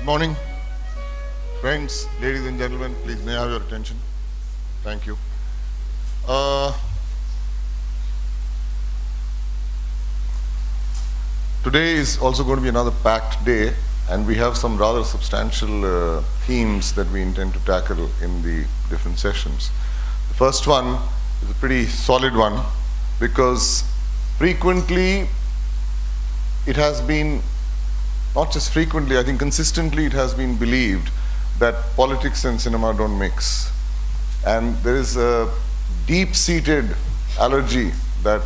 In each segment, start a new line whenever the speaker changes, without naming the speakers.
Good morning, friends, ladies and gentlemen. Please may I have your attention? Thank you. Today is also going to be another packed day, and we have some rather substantial themes that we intend to tackle in the different sessions. The first one is a pretty solid one because frequently it has been, not just frequently, I think consistently it has been believed that politics and cinema don't mix. And there is a deep-seated allergy that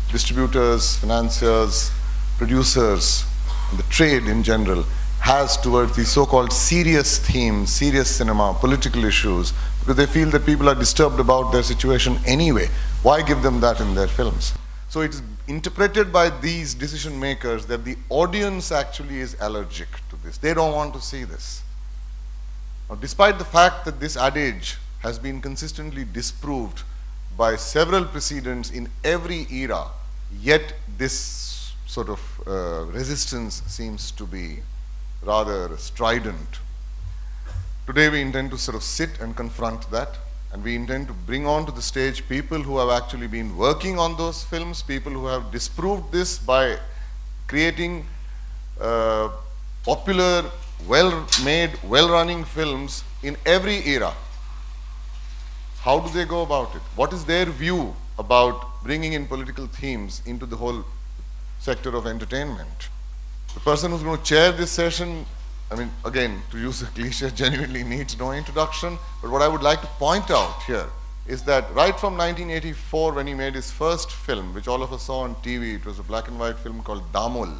distributors, financiers, producers, and the trade in general has towards these so-called serious themes, serious cinema, political issues, because they feel that people are disturbed about their situation anyway. Why give them that in their films? So it's interpreted by these decision makers that the audience actually is allergic to this. They don't want to see this. Now, despite the fact that this adage has been consistently disproved by several precedents in every era, yet this sort of resistance seems to be rather strident. Today we intend to sort of sit and confront that, and we intend to bring onto the stage people who have actually been working on those films, people who have disproved this by creating popular, well-made, well-running films in every era. How do they go about it? What is their view about bringing in political themes into the whole sector of entertainment? The person who's going to chair this session, I mean, again, to use a cliche, genuinely needs no introduction. But what I would like to point out here is that right from 1984, when he made his first film, which all of us saw on TV, it was a black and white film called Damul,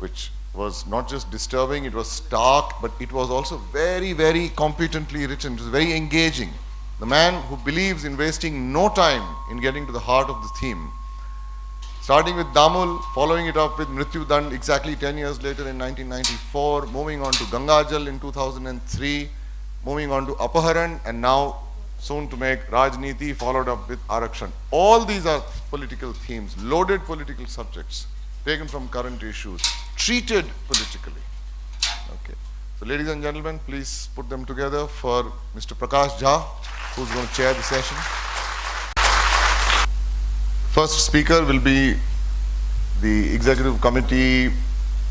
which was not just disturbing, it was stark, but it was also very, very competently written. It was very engaging. The man who believes in wasting no time in getting to the heart of the theme. Starting with Damul, following it up with Mrityu Dand exactly 10 years later in 1994, moving on to Gangajal in 2003, moving on to Apaharan, and now soon to make Rajniti, followed up with Arakshan. All these are political themes, loaded political subjects, taken from current issues, treated politically. Okay. So ladies and gentlemen, please put them together for Mr. Prakash Jha, who's going to chair the session. First speaker will be the Executive Committee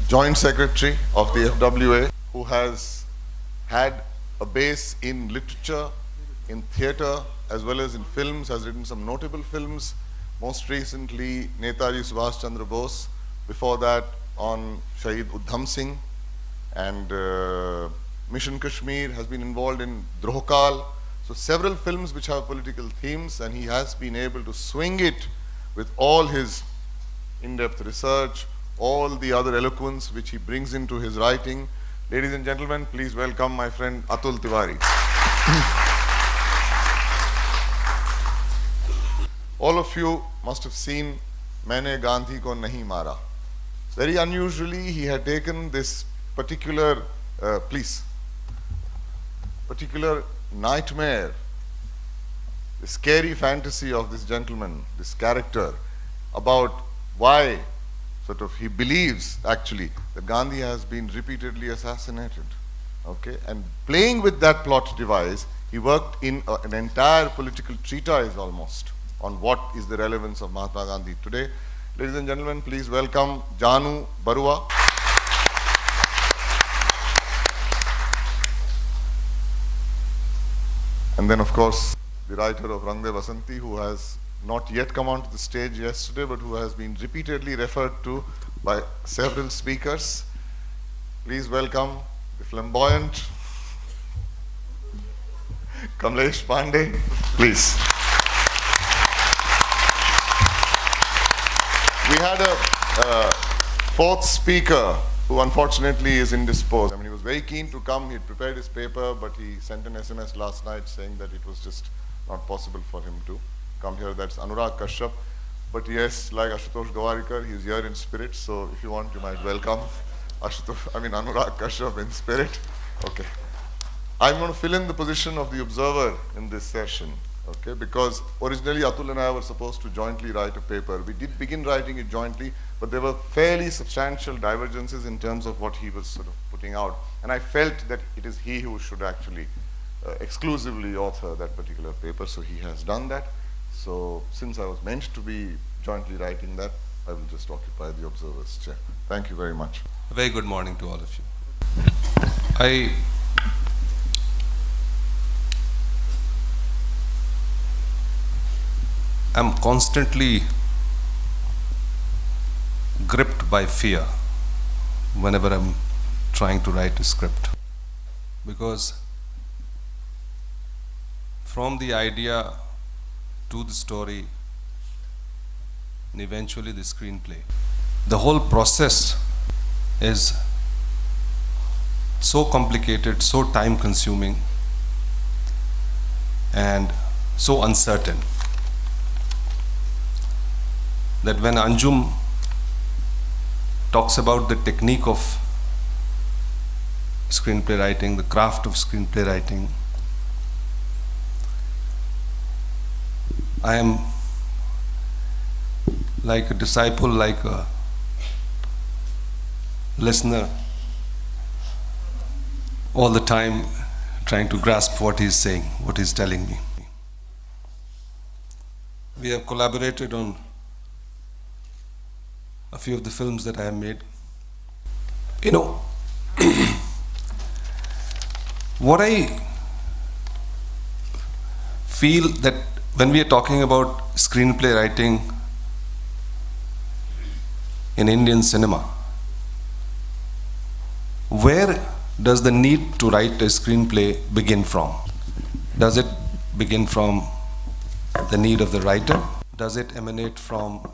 Joint Secretary of the FWA, who has had a base in literature, in theatre, as well as in films, has written some notable films. Most recently, Netaji Subhash Chandra Bose. Before that, on Shahid Udham Singh. And Mission Kashmir, has been involved in Drohkal. So several films which have political themes, and he has been able to swing it with all his in-depth research, all the other eloquence which he brings into his writing. Ladies and gentlemen, please welcome my friend Atul Tiwari. All of you must have seen Maine Gandhi Ko Nahi Mara. Very unusually, he had taken this particular, particular nightmare, the scary fantasy of this gentleman, this character, about why sort of he believes actually that Gandhi has been repeatedly assassinated. Okay, and playing with that plot device, he worked in an entire political treatise almost on what is the relevance of Mahatma Gandhi today. Ladies and gentlemen, please welcome Janu Barua. And then, of course, the writer of Rang De Basanti, who has not yet come onto the stage yesterday, but who has been repeatedly referred to by several speakers. Please welcome the flamboyant Kamlesh Pandey. Please. We had a fourth speaker who unfortunately is indisposed. I mean, he was very keen to come. He had prepared his paper, but he sent an SMS last night saying that it was just not possible for him to come here. That's Anurag Kashyap. But yes, like Ashutosh Gawarikar, he's here in spirit. So if you want, you might welcome Anurag Kashyap in spirit. Okay. I'm going to fill in the position of the observer in this session. Okay, because originally Atul and I were supposed to jointly write a paper. We did begin writing it jointly, but there were fairly substantial divergences in terms of what he was sort of putting out. And I felt that it is he who should actually exclusively author that particular paper, so he has done that. So since I was meant to be jointly writing that, I will just occupy the observer's chair. Thank you very much.
A very good morning to all of you. I am constantly gripped by fear whenever I'm trying to write a script, because from the idea to the story and eventually the screenplay, the whole process is so complicated, so time consuming, and so uncertain that when Anjum talks about the technique of screenplay writing, the craft of screenplay writing, I am like a disciple, like a listener, all the time trying to grasp what he's saying, what he's telling me. We have collaborated on a few of the films that I have made. You know, what I feel that when we are talking about screenplay writing in Indian cinema, where does the need to write a screenplay begin from? Does it begin from the need of the writer? Does it emanate from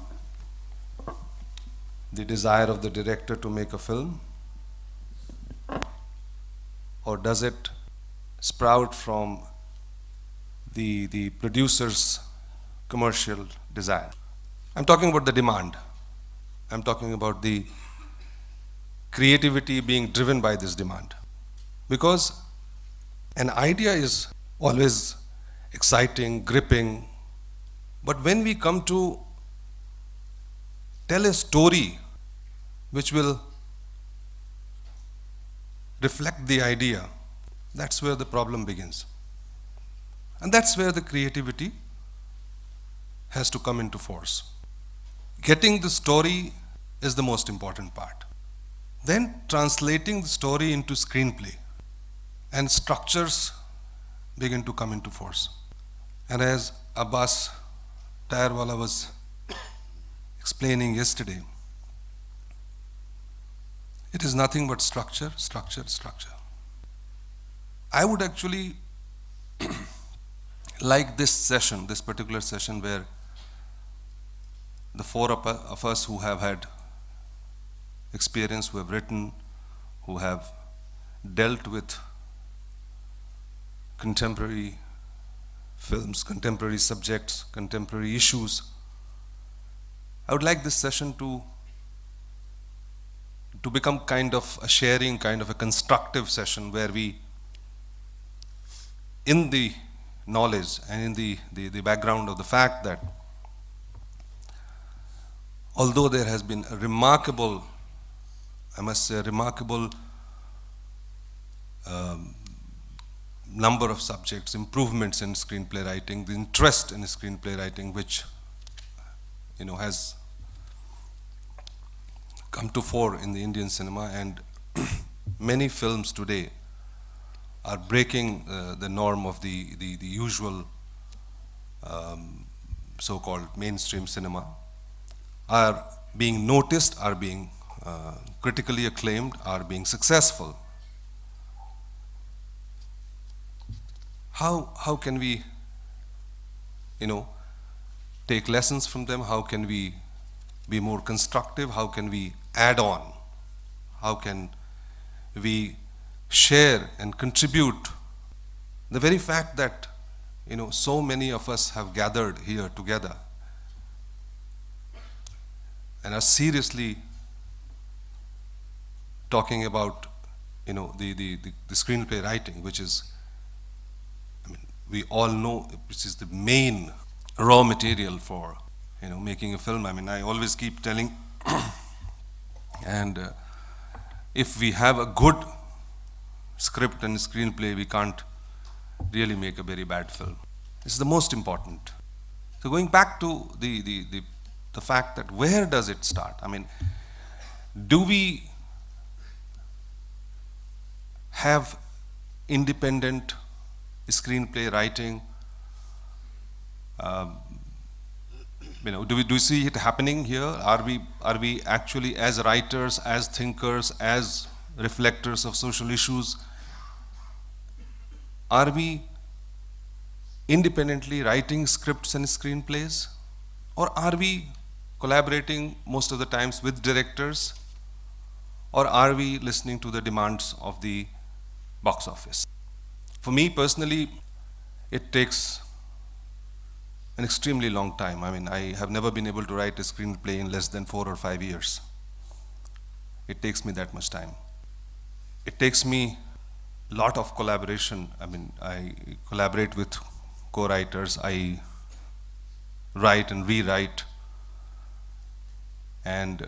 the desire of the director to make a film? Or does it sprout from the producer's commercial desire? I'm talking about the demand. I'm talking about the creativity being driven by this demand. Because an idea is always exciting, gripping, but when we come to tell a story which will reflect the idea, that's where the problem begins. And that's where the creativity has to come into force. Getting the story is the most important part. Then translating the story into screenplay, and structures begin to come into force. And as Abbas Tayarwala was explaining yesterday, it is nothing but structure, structure, structure. I would actually like this session, this particular session, where the four of us who have had experience, who have written, who have dealt with contemporary films, contemporary subjects, contemporary issues, I would like this session to become kind of a sharing, kind of a constructive session where we, in the knowledge and in the background of the fact that although there has been a remarkable, I must say, a remarkable number of subjects, improvements in screenplay writing, the interest in screenplay writing, which has come to fore in the Indian cinema, and many films today are breaking the norm of the usual so-called mainstream cinema, are being noticed, are being critically acclaimed, are being successful. How can we, take lessons from them? How can we be more constructive? How can we add on? How can we share and contribute? The very fact that so many of us have gathered here together and are seriously talking about the screenplay writing, which is we all know, which is the main raw material for making a film. I mean, I always keep telling, and if we have a good script and screenplay, we can't really make a very bad film. It's the most important. So going back to the fact that where does it start? I mean, do we have independent screenplay writing? Do we see it happening here? Are we actually, as writers, as thinkers, as reflectors of social issues, are we independently writing scripts and screenplays, or are we collaborating most of the times with directors, or are we listening to the demands of the box office? For me personally, it takes an extremely long time. I mean, I have never been able to write a screenplay in less than 4 or 5 years. It takes me that much time. It takes me a lot of collaboration. I mean, I collaborate with co-writers, I write and rewrite, and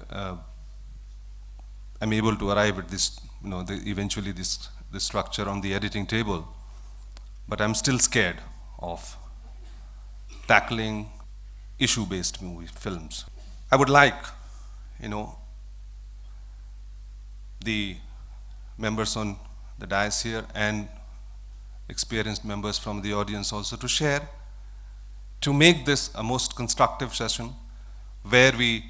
I'm able to arrive at this, eventually this structure on the editing table. But I'm still scared of tackling issue-based films. I would like, the members on the dais here and experienced members from the audience also to share, to make this a most constructive session where we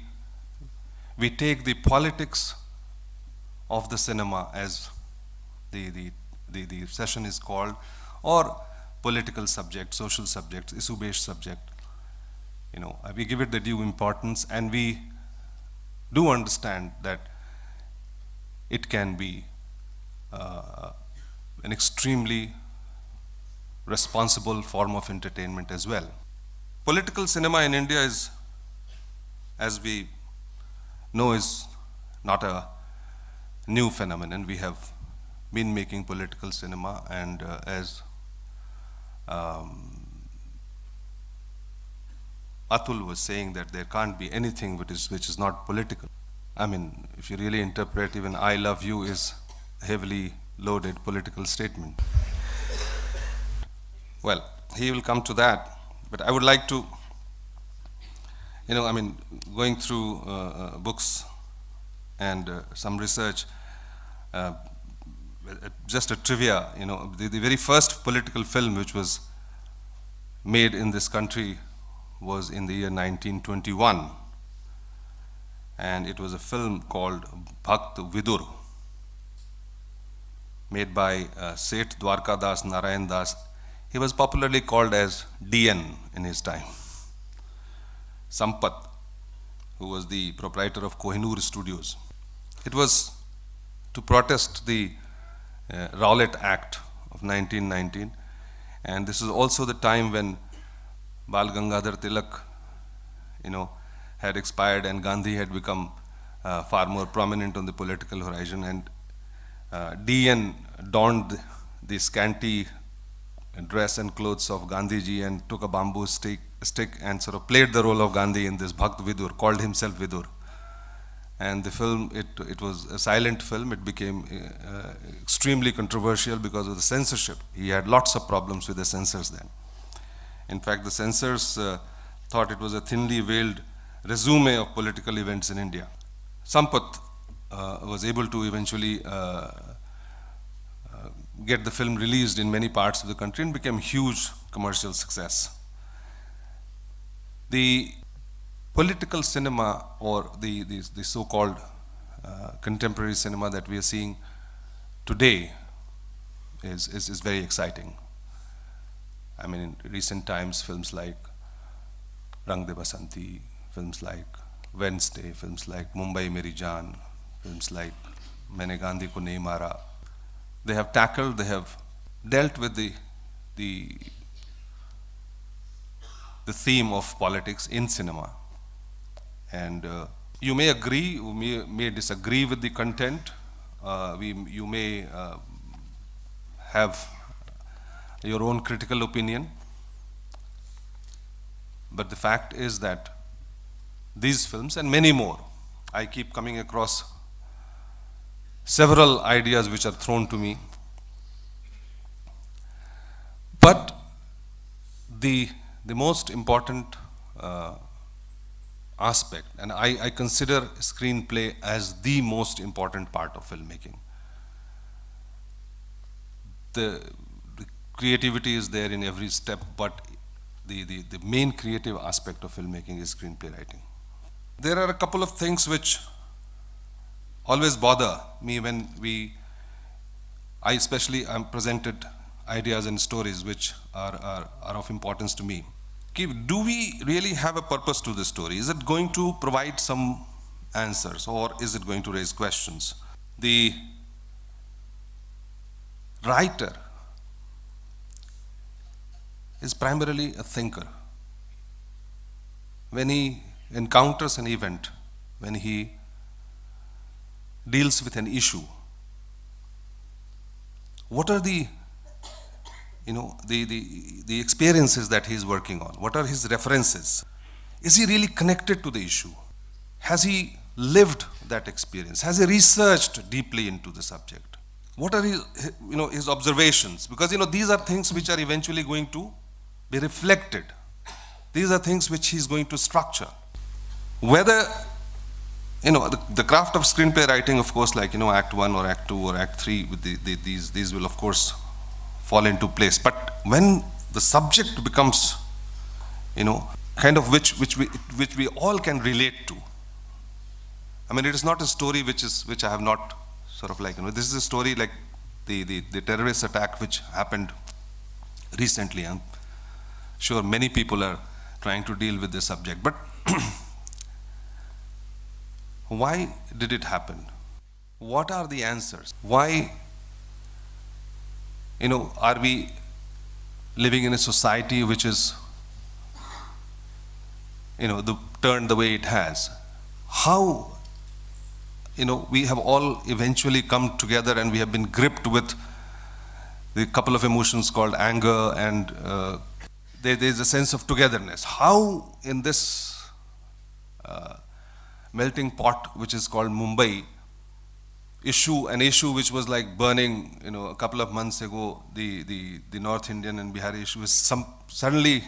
take the politics of the cinema, as the session is called, or political subject, social subject, issue-based subject. We give it the due importance, and we do understand that it can be an extremely responsible form of entertainment as well. Political cinema in India is, as we know, is not a new phenomenon. We have been making political cinema, and as Atul was saying, that there can't be anything which is not political. I mean, if you really interpret, even "I love you" is a heavily loaded political statement. Well, he will come to that, but I would like to, going through books and some research, just a trivia, the very first political film which was made in this country was in the year 1921, and it was a film called Bhakt Vidur, made by Seth Dwarka Das Narayan Das. He was popularly called as DN in his time. Sampath, who was the proprietor of Kohinoor Studios. It was to protest the Rowlatt Act of 1919, and this is also the time when Bal Gangadhar Tilak, had expired, and Gandhi had become far more prominent on the political horizon, and DN donned the scanty dress and clothes of Gandhiji and took a bamboo stick and sort of played the role of Gandhi in this Bhakt Vidur, called himself Vidur. And the film, it was a silent film. It became extremely controversial because of the censorship. He had lots of problems with the censors then. In fact, the censors thought it was a thinly veiled resume of political events in India. Sampath was able to eventually get the film released in many parts of the country and became a huge commercial success. The political cinema, or the so-called contemporary cinema that we are seeing today is very exciting. I mean, in recent times, films like Rang De Basanti, films like Wednesday, films like Mumbai Meri Jaan, films like Maine Gandhi Ko Nahi Mara, they have dealt with the theme of politics in cinema. And you may agree, you may disagree with the content. You may have your own critical opinion. But the fact is that these films and many more, I keep coming across several ideas which are thrown to me. But the most important aspect, and I consider screenplay as the most important part of filmmaking. The creativity is there in every step, but the main creative aspect of filmmaking is screenplay writing. There are a couple of things which always bother me when I especially am presented ideas and stories which are of importance to me. Do we really have a purpose to this story? Is it going to provide some answers, or is it going to raise questions? The writer is primarily a thinker. When he encounters an event, when he deals with an issue, what are the experiences that he is working on? What are his references? Is he really connected to the issue? Has he lived that experience? Has he researched deeply into the subject? What are his observations? Because these are things which are eventually going to be reflected. These are things which he's going to structure. Whether the craft of screenplay writing, of course, like Act 1 or Act 2 or Act 3, these will of course fall into place. But when the subject becomes, kind of which we all can relate to. I mean, it is not a story which I have not sort of like, this is a story like the terrorist attack which happened recently. I'm sure many people are trying to deal with this subject, but why did it happen? What are the answers? Why, are we living in a society which is, turned the way it has? How, we have all eventually come together and we have been gripped with the couple of emotions called anger and there's a sense of togetherness. How in this melting pot which is called Mumbai, an issue which was like burning, a couple of months ago, the North Indian and Bihari issue is suddenly,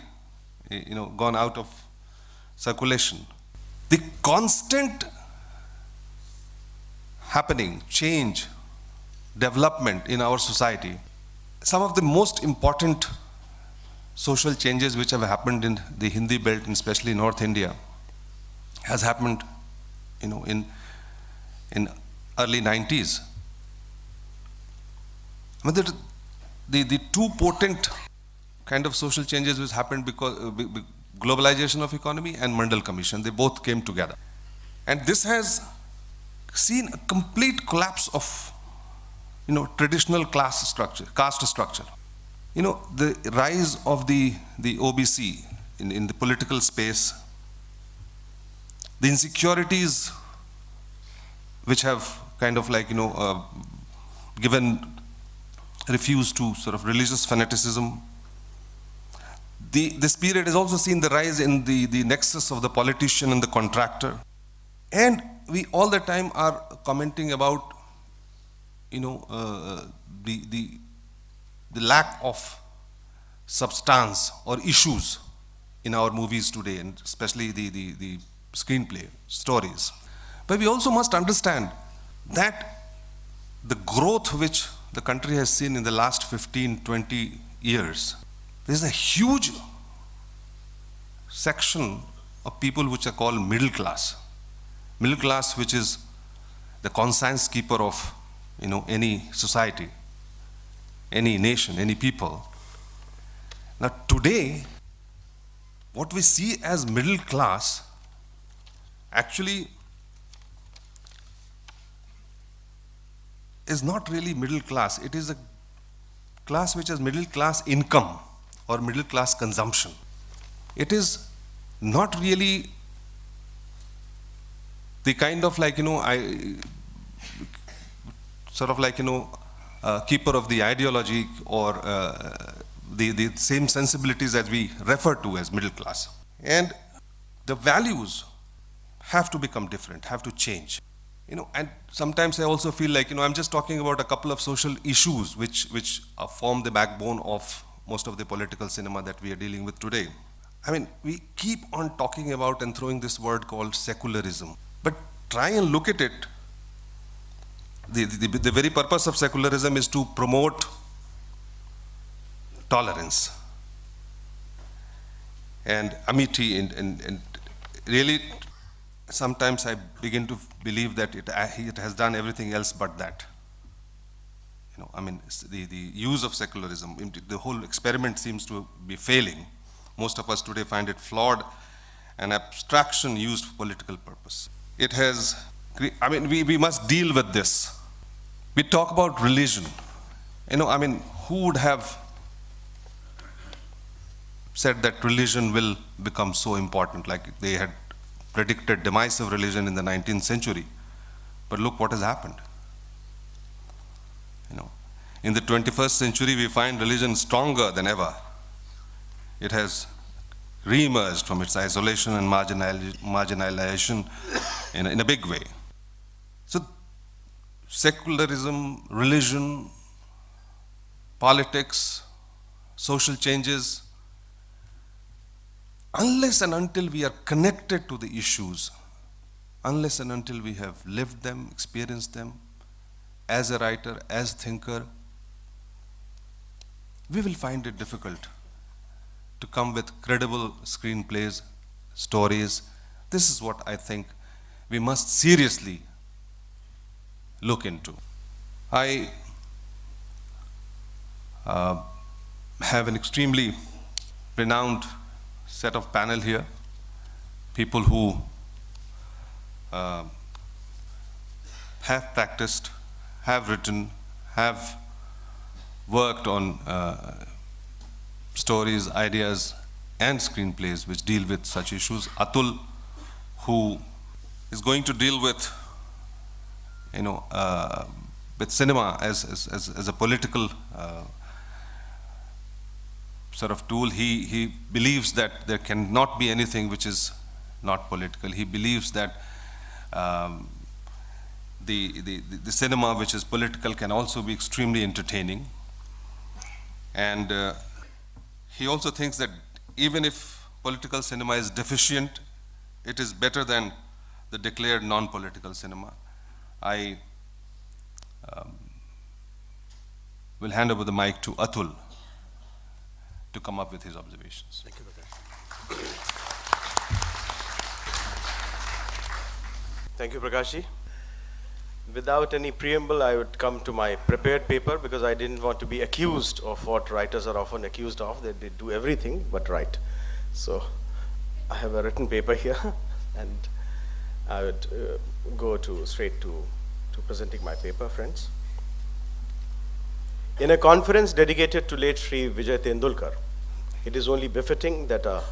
gone out of circulation. The constant happening, change, development in our society, some of the most important social changes which have happened in the Hindi belt, and especially North India, has happened, in early 90s. I mean, the two potent kind of social changes which happened because globalization of economy and Mandal Commission, they both came together. And this has seen a complete collapse of, traditional caste structure. The rise of the OBC in the political space, the insecurities which have kind of like, refused to sort of religious fanaticism. This period has also seen the rise in the nexus of the politician and the contractor. And we all the time are commenting about, the lack of substance or issues in our movies today, and especially the screenplay stories. But we also must understand that the growth which the country has seen in the last 15, 20 years, there's a huge section of people which are called middle class. Middle class, which is the conscience keeper of, any society, any nation, any people. Now today, what we see as middle class actually is not really middle class. It is a class which has middle class income or middle class consumption. It is not really the kind of like, keeper of the ideology or the same sensibilities as we refer to as middle class. And the values have to become different, have to change. And sometimes I also feel like, I'm just talking about a couple of social issues which form the backbone of most of the political cinema that we are dealing with today. We keep on talking about and throwing this word called secularism. But try and look at it. The very purpose of secularism is to promote tolerance and amity, and really sometimes I begin to believe that it has done everything else but that. The use of secularism, the whole experiment seems to be failing. Most of us today find it flawed, an abstraction used for political purpose. It has, we must deal with this. We talk about religion. Who would have said that religion will become so important, like they had predicted demise of religion in the 19th century. But look what has happened. In the 21st century, we find religion stronger than ever. It has re-emerged from its isolation and marginalization in a big way. So secularism, religion, politics, social changes, unless and until we are connected to the issues, unless and until we have lived them, experienced them, as a writer, as thinker, we will find it difficult to come with credible screenplays, stories. This is what I think we must seriously look into. I have an extremely renowned set of panel here, people who have practiced, have written, have worked on stories, ideas, and screenplays which deal with such issues. Atul, who is going to deal with, with cinema as a political sort of tool. He believes that there cannot be anything which is not political. He believes that the cinema which is political can also be extremely entertaining. And he also thinks that even if political cinema is deficient, it is better than the declared non-political cinema. I will hand over the mic to Atul to come up with his observations.
Thank you, Prakash. Thank you, Prakashji. Without any preamble, I would come to my prepared paper because I didn't want to be accused of what writers are often accused of. They do everything but write. So I have a written paper here, and I would go straight to presenting my paper, friends. In a conference dedicated to late Shri Vijay Tendulkar, it is only befitting that a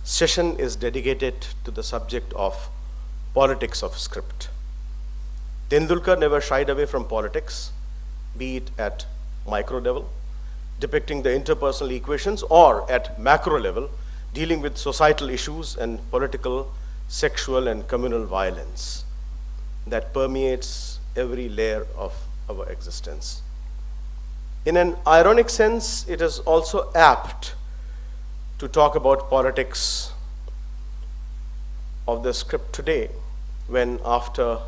session is dedicated to the subject of politics of script. Tendulkar never shied away from politics, be it at micro level, depicting the interpersonal equations, or at macro level, dealing with societal issues and political, sexual, and communal violence that permeates every layer of our existence. In an ironic sense, it is also apt to talk about politics of the script today, when after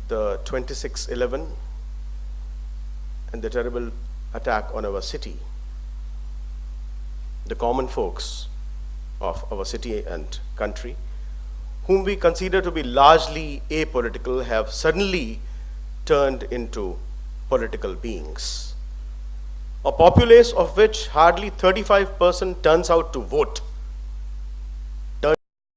the 26/11 and the terrible attack on our city, the common folks of our city and country, whom we consider to be largely apolitical, have suddenly turned into political beings. A populace of which hardly 35% turns out to vote